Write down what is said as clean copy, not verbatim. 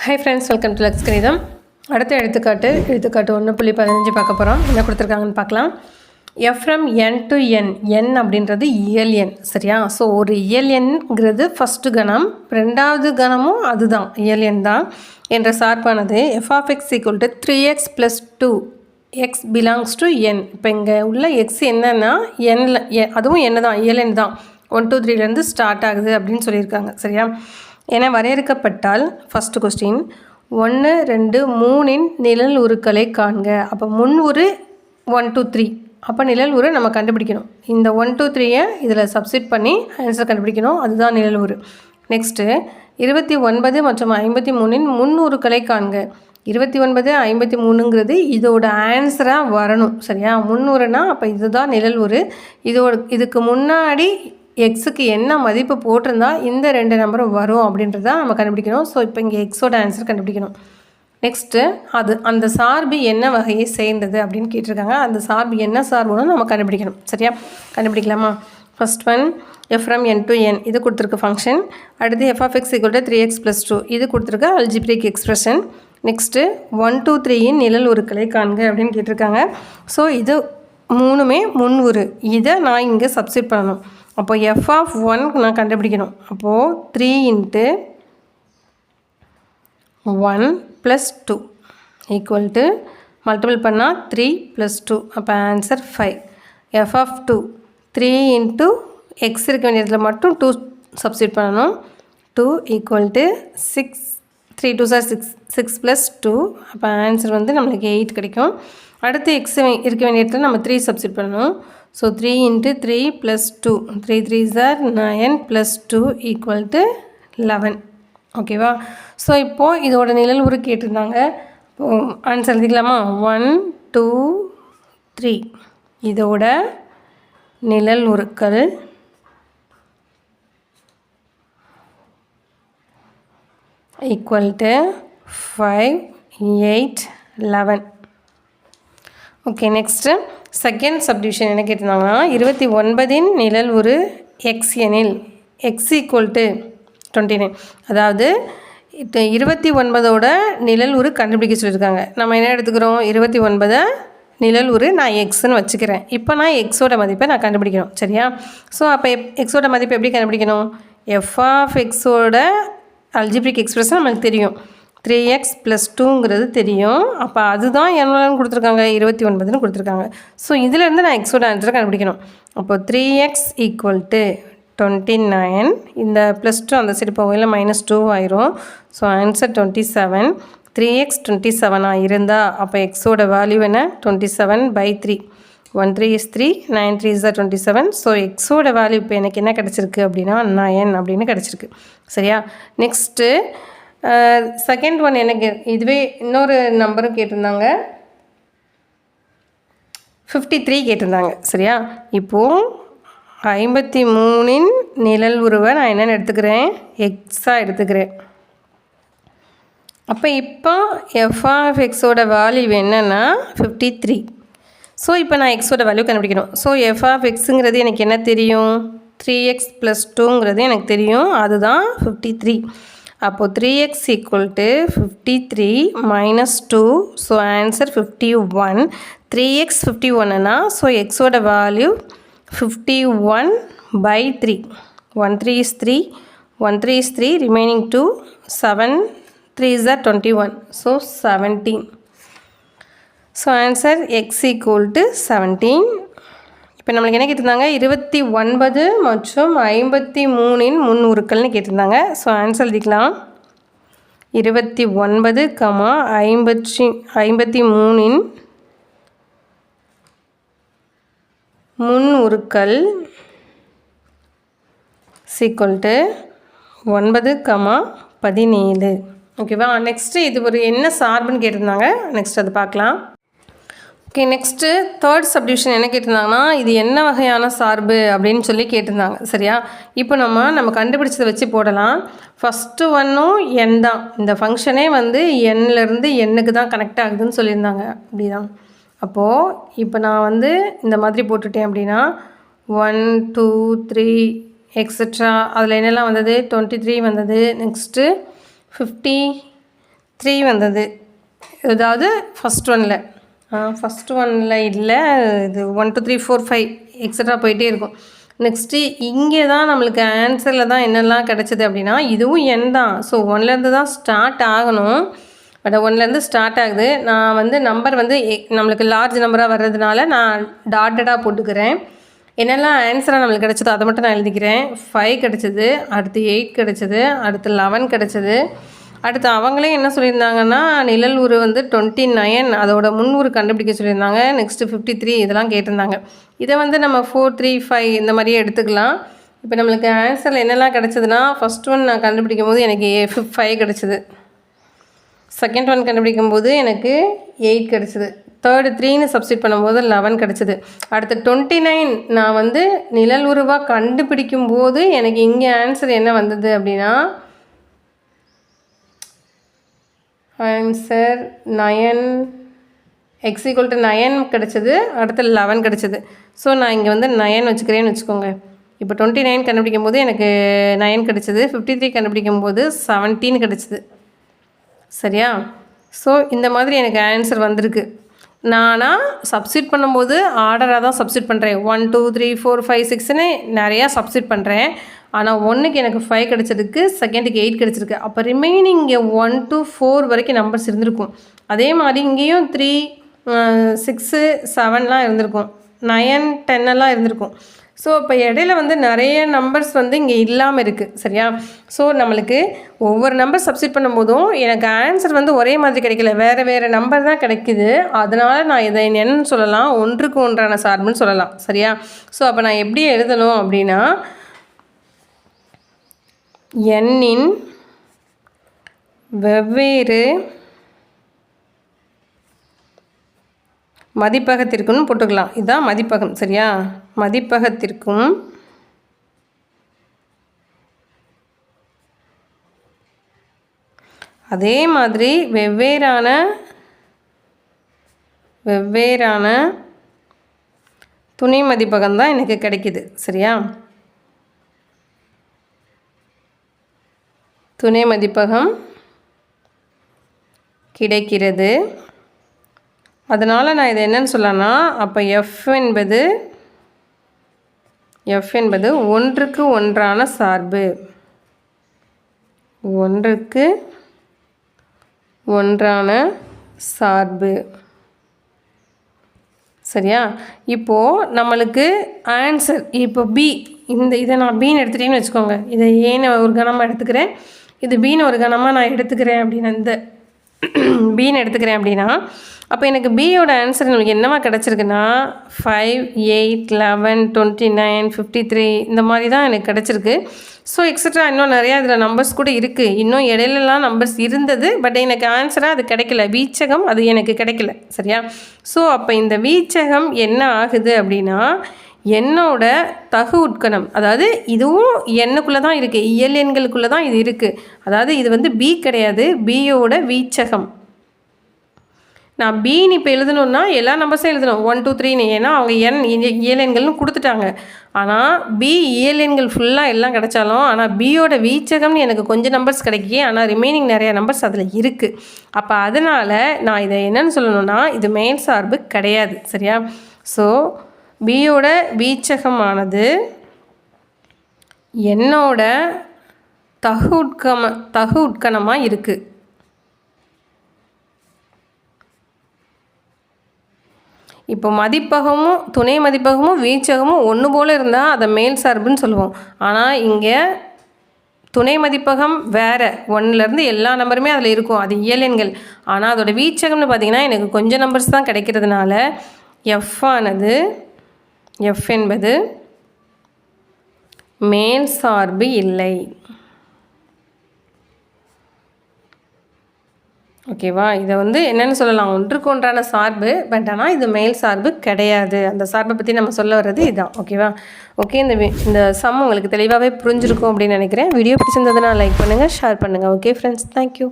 High friends, welcome to Lux கணிதம். அடுத்த எடுத்துக்காட்டு 1.15 பார்க்க போகிறோம். என்ன கொடுத்துருக்காங்கன்னு பார்க்கலாம். F from N to N. N அப்படின்றது இயல் எண், சரியா? ஸோ ஒரு இயல் எண்ங்கிறது ஃபஸ்ட்டு கணம், ரெண்டாவது கணமும் அதுதான் இயல் எண் தான் என்ற சார்பானது f of x equal to 3x + 2 x belongs to N. இப்போ இங்கே உள்ள எக்ஸ் என்னன்னா எண்ணில் அதுவும் என்ன தான், இயல் எண் தான். 1 2 3லேருந்து ஸ்டார்ட் ஆகுது அப்படின்னு சொல்லியிருக்காங்க, சரியா? என வரையறுக்கப்பட்டால் ஃபஸ்ட்டு கொஸ்டின் 1 2 3இன் நிழல் உருக்களை காண்க. அப்போ முன் உரு 1 2 3, அப்போ நிழல் உரு நம்ம கண்டுபிடிக்கணும். இந்த 1 2 3ஐ இதில் சப்ஸ்டிட் பண்ணி ஆன்சர் கண்டுபிடிக்கணும், அதுதான் நிழல் உரு. நெக்ஸ்ட்டு 29 மற்றும் 53இன் முன் உருக்களை காண்க. 29 53ங்கிறது இதோட ஆன்சராக வரணும், சரியா? முன்னுருனா அப்போ இதுதான் நிழல் உரு. இதுக்கு முன்னாடி எக்ஸுக்கு என்ன மதிப்பு போட்டிருந்தா இந்த 2 நம்பரும் வரும் அப்படின்றத நம்ம கண்டுபிடிக்கணும். ஸோ இப்போ இங்கே எக்ஸோட ஆன்சர் கண்டுபிடிக்கணும். நெக்ஸ்ட்டு அந்த சார்பு என்ன வகையை சேர்ந்தது அப்படின்னு கேட்டிருக்காங்க. அந்த சார்பு என்ன சார்புன்னு நம்ம கண்டுபிடிக்கணும், சரியா? கண்டுபிடிக்கலாமா? First one f from N to N, இது கொடுத்துருக்க ஃபங்க்ஷன். அடுத்து f of x equal to 3x + 2, இது கொடுத்துருக்க அல்ஜிப்ரிக் எக்ஸ்பிரஷன். நெக்ஸ்ட்டு 1 2 3இன் நிழல் உருக்களை காண்க அப்படின்னு கேட்டிருக்காங்க. ஸோ இது மூணுமே முன் உரு, இதை நான் இங்கே சப்ஸ்டிட் பண்ணணும். அப்போ எஃப் ஆஃப் 1 நான் கண்டுபிடிக்கணும். அப்போது 3 × 1 + 2 ஈக்குவல் டு மல்டிபிள் பண்ணால் 3 + 2, அப்போ ஆன்சர் 5. எஃப் ஆஃப் 2 3 × எக்ஸ் இருக்க வேண்டிய இடத்துல மட்டும் 2 சப்ஸ்டிட் பண்ணணும். 2 ஈக்குவல் டு 6, 3 2 6, 6 + 2, அப்போ ஆன்சர் வந்து நம்மளுக்கு 8 கிடைக்கும். அடுத்து எக்ஸ் இருக்க வேண்டிய இடத்துல நம்ம 3 சப்ஸ்டிட் பண்ணணும். So 3 × 3 + 2, 3 3s are 9 + 2 equal to 11. ஓகேவா? ஸோ இப்போது இதோட நிழல் உரு கேட்டிருந்தாங்க. இப்போது ஆன்சர் எழுதிக்கலாமா? 1 2 3 இதோட நிழல் உருக்கள் ஈக்குவல் டு 5 8 11. ஓகே, நெக்ஸ்ட்டு செகண்ட் சப்டிவிஷன் என்ன கேட்டிருந்தாங்கன்னா 29இன் நிழல் உரு எக்ஸ் எனில் எக்ஸ் ஈக்குவல் டு 29. அதாவது 29ஓட நிழல் உரு கண்டுபிடிக்க சொல்லியிருக்காங்க. நம்ம என்ன எடுத்துக்கிறோம்? 29 நிழல் உரு நான் எக்ஸ்ன்னு வச்சுக்கிறேன். இப்போ நான் எக்ஸோட மதிப்பை நான் கண்டுபிடிக்கணும், சரியா? ஸோ அப்போ எக்ஸோட மதிப்பை எப்படி கண்டுபிடிக்கணும்? எஃப் ஆஃப் எக்ஸோட அல்ஜிப்ரிக் எக்ஸ்பிரஷன் நமக்கு தெரியும். 3x + 2ங்கிறது தெரியும். அப்போ அதுதான் என்னன்னு கொடுத்துருக்காங்க, 29ன்னு கொடுத்துருக்காங்க. ஸோ இதிலேருந்து நான் எக்ஸோட ஆன்சரை கண்டுபிடிக்கணும். அப்போ 3x = 29. இந்த +2 அந்த சைடு போகல -2 ஆயிரும். So answer 27. 3x 27 இருந்தால் அப்போ எக்ஸோட வேல்யூ என்ன? 27/3. 1 3 is 3, 9 3s are 27. ஸோ எக்ஸோட வேல்யூ இப்போ எனக்கு என்ன கிடச்சிருக்கு அப்படின்னா 9 அப்படின்னு கிடச்சிருக்கு, சரியா? நெக்ஸ்ட்டு செகண்ட் ஒன் எனக்கு இதுவே இன்னொரு நம்பரும் கேட்டிருந்தாங்க, 53 கேட்டிருந்தாங்க, சரியா? இப்போது 53இன் நிழல் உருவை நான் என்னென்னு எடுத்துக்கிறேன்? எக்ஸாக எடுத்துக்கிறேன். அப்போ இப்போ எஃப் ஆஃப் எக்ஸோட வேல்யூ என்னென்னா 53. ஸோ இப்போ நான் எக்ஸோட வேல்யூ கண்டுபிடிக்கணும். ஸோ எஃப் ஆஃப் எக்ஸுங்கிறது எனக்கு என்ன தெரியும்? 3x + 2ங்கிறது எனக்கு தெரியும், அதுதான் 53. அப்போது 3x = 53 - 2, so answer 51. 3x 51னா so எக்ஸோட value 51/3. 1 3 is 3, 1 3 is 3, remaining 2, 7 3s are 21, so 17. So answer x = 17. இப்போ நம்மளுக்கு என்ன கேட்டிருந்தாங்க? 29 மற்றும் 53இன் முன் உருக்கள்னு கேட்டிருந்தாங்க. ஸோ ஆன்சர் எழுதிக்கலாம். 29, 53இன் முன் உருக்கள் = 9, 17. ஓகேவா? நெக்ஸ்ட்டு இது ஒரு என்ன சார்புன்னு கேட்டிருந்தாங்க. நெக்ஸ்ட் அது பார்க்கலாம். ஓகே, நெக்ஸ்ட்டு தேர்ட் சப்டிவிஷன் என்ன கேட்டிருந்தாங்கன்னா இது என்ன வகையான சார்பு அப்படின்னு சொல்லி கேட்டிருந்தாங்க, சரியா? இப்போ நம்ம கண்டுபிடிச்சதை வச்சு போடலாம். ஃபஸ்ட்டு ஒன்றும் என் தான், இந்த ஃபங்க்ஷனே வந்து எண்ணிலேருந்து எண்ணுக்கு தான் கனெக்ட் ஆகுதுன்னு சொல்லியிருந்தாங்க, அப்படி தான். அப்போது இப்போ நான் வந்து இந்த மாதிரி போட்டுட்டேன் அப்படின்னா 1 2 3 எக்ஸட்ரா அதில் என்னெல்லாம் வந்தது? 23 வந்தது. நெக்ஸ்ட்டு 50 3 வந்தது. அதாவது ஃபஸ்ட் ஒன்னில் இல்லை, இது 1 2 3 4 5 எக்ஸட்ரா போயிட்டே இருக்கும். நெக்ஸ்ட்டு இங்கே தான் நம்மளுக்கு ஆன்சரில் தான் என்னெல்லாம் கிடச்சிது அப்படின்னா, இதுவும் என் தான். ஸோ 1லேருந்து தான் ஸ்டார்ட் ஆகணும். பட் 1லேருந்து ஸ்டார்ட் ஆகுது. நான் வந்து நம்பர் வந்து நம்மளுக்கு லார்ஜ் நம்பராக வர்றதுனால நான் டாட்டடாக போட்டுக்கிறேன். என்னெல்லாம் ஆன்சராக நம்மளுக்கு கிடச்சதோ அதை மட்டும் நான் எழுதிக்கிறேன். 5 கிடச்சிது, அடுத்து 8 கிடச்சிது, அடுத்து 11 கிடச்சிது. அடுத்து அவங்களே என்ன சொல்லியிருந்தாங்கன்னா, நிழல் உரு வந்து 29, அதோட முன்னுரு கண்டுபிடிக்க சொல்லியிருந்தாங்க. நெக்ஸ்ட்டு 53 இதெல்லாம் கேட்டிருந்தாங்க. இதை வந்து நம்ம 4 3 5 இந்த மாதிரியே எடுத்துக்கலாம். இப்போ நம்மளுக்கு ஆன்சரில் என்னெல்லாம் கிடச்சிதுன்னா, ஃபஸ்ட் ஒன் நான் கண்டுபிடிக்கும் போது எனக்கு 5 கிடச்சிது. செகண்ட் ஒன் கண்டுபிடிக்கும் போது எனக்கு 8 கிடச்சிது. தேர்டு 3ன்னு சப்ஸ்டிட் பண்ணும்போது 11 கிடச்சிது. அடுத்து 29 நான் வந்து நிழல் உருவாக கண்டுபிடிக்கும் போது எனக்கு இங்கே ஆன்சர் என்ன வந்தது அப்படின்னா, ஆன்சர் 9 x = 9 கிடச்சிது. அடுத்து 11 கிடச்சிது. ஸோ நான் இங்கே வந்து 9 வச்சுக்கிறேன்னு வச்சுக்கோங்க. இப்போ 29 கண்டுபிடிக்கும் போது எனக்கு 9 கிடச்சிது. 53 கண்டுபிடிக்கும் போது 17 கிடச்சிது. சரியா? ஸோ இந்த மாதிரி எனக்கு ஆன்சர் வந்திருக்கு. நானாக சப்ஸ்டிட் பண்ணும்போது ஆர்டராக தான் சப்ஸ்டிட் பண்ணுறேன். 1 2 3 4 5 6ன்னு நிறையா சப்ஸ்டிட் பண்ணுறேன். ஆனால் 1க்கு எனக்கு 5 கிடச்சிருக்கு, செகண்டுக்கு 8 கிடச்சிருக்கு. அப்போ ரிமைனிங் இங்கே 1 to 4 வரைக்கும் நம்பர்ஸ் இருந்திருக்கும். அதே மாதிரி இங்கேயும் 3 6 7லாம் இருந்திருக்கும், 9 10 எல்லாம் இருந்திருக்கும். ஸோ இப்போ இடையில வந்து நிறைய நம்பர்ஸ் வந்து இங்கே இல்லாமல் இருக்குது. சரியா? ஸோ நம்மளுக்கு ஒவ்வொரு நம்பர் சப்ஸ்டிட் பண்ணும்போதும் எனக்கு ஆன்சர் வந்து ஒரே மாதிரி கிடைக்கல, வேறு நம்பர் தான் கிடைக்குது. அதனால் நான் இதை என்னன்னு சொல்லலாம், ஒன்றுக்கு ஒன்றான சார்புன்னு சொல்லலாம். சரியா? ஸோ அப்போ நான் எப்படி எழுதணும் அப்படின்னா, எண்ணின் வெவ்வேறு மதிப்பகத்திற்குன்னு போட்டுக்கலாம். இதுதான் மதிப்பகம். சரியா? மதிப்பகத்திற்கும் அதே மாதிரி வெவ்வேறான துணை மதிப்பகம் தான் எனக்கு கிடைக்குது. சரியா? துணை மதிப்பகம் கிடைக்கிறது. அதனால் நான் இதை என்னன்னு சொல்லலாம்னா, அப்போ எஃப் என்பது ஒன்றுக்கு ஒன்றான சார்பு. ஒன்றுக்கு ஒன்றான சார்பு. சரியா? இப்போது நம்மளுக்கு ஆன்சர் இப்போ பி, இதை நான் பின்னு எடுத்துட்டேன்னு வச்சுக்கோங்க. இதை ஏன்னு ஒரு கணமாக எடுத்துக்கிறேன், இது பின்னு ஒரு கணமாக நான் எடுத்துக்கிறேன் அப்படின்னா, இந்த பின்னு எடுத்துக்கிறேன் அப்படின்னா, அப்போ எனக்கு பியோட ஆன்சர் நம்மளுக்கு என்னவா கிடச்சிருக்குன்னா 5 8 11 29 53 இந்த மாதிரி தான் எனக்கு கிடச்சிருக்கு. ஸோ எக்ஸட்ரா இன்னும் நிறையா இதில் நம்பர்ஸ் கூட இருக்குது. இன்னும் இடையிலலாம் நம்பர்ஸ் இருந்தது, பட் எனக்கு ஆன்சராக அது கிடைக்கல. வீச்சகம் அது எனக்கு கிடைக்கல. சரியா? ஸோ அப்போ இந்த வீச்சகம் என்ன ஆகுது அப்படின்னா, எண்ணோட தகு உட்கணம், அதாவது இதுவும் எண்ணுக்குள்ளே தான் இருக்குது, இயல் எண்களுக்குள்ளே தான் இது இருக்குது. அதாவது இது வந்து பி கிடையாது, பியோட வீச்சகம். நான் பின்னு இப்போ எழுதணுன்னா எல்லா நம்பர்ஸும் எழுதணும் 1 2 3ன்னு, ஏன்னா அவங்க இயல் எண்கள்னு கொடுத்துட்டாங்க. ஆனால் பி இயல் எண்கள் ஃபுல்லாக எல்லாம் கிடைச்சாலும், ஆனால் பியோட வீச்சகம்னு எனக்கு கொஞ்சம் நம்பர்ஸ் கிடைக்கி, ஆனால் ரிமைனிங் நிறையா நம்பர்ஸ் அதில் இருக்குது. அப்போ அதனால் நான் இதை என்னென்னு சொல்லணும்னா, இது மேல் சார்பு கிடையாது. சரியா? ஸோ பியோட வீச்சகமானது என்னோட தகு உட்கணமாக இருக்குது. இப்போ மதிப்பகமும் துணை மதிப்பகமும் வீச்சகமும் ஒன்று போல் இருந்தால் அதை மேல் சார்புன்னு சொல்லுவோம். ஆனால் இங்கே துணை மதிப்பகம் வேறு, 1லேருந்து எல்லா நம்பருமே அதில் இருக்கும், அது இயல் எண்கள். ஆனால் அதோடய வீச்சகம்னு பார்த்திங்கன்னா எனக்கு கொஞ்சம் நம்பர்ஸ் தான் கிடைக்கிறதுனால எஃப் என்பது மேல் சார்பு இல்லை. ஓகேவா? இதை வந்து என்னென்னு சொல்லலாம், ஒன்றுக்கு ஒன்றான சார்பு, பட் ஆனால் இது மேல் சார்பு கிடையாது. அந்த சார்பை பற்றி நம்ம சொல்ல வர்றது இதுதான். ஓகேவா? ஓகே, இந்த சம் உங்களுக்கு தெளிவாகவே புரிஞ்சிருக்கும் அப்படின்னு நினைக்கிறேன். வீடியோ பிடிச்சிருந்ததுன்னா லைக் பண்ணுங்கள், ஷேர் பண்ணுங்கள். Okay friends, thank you.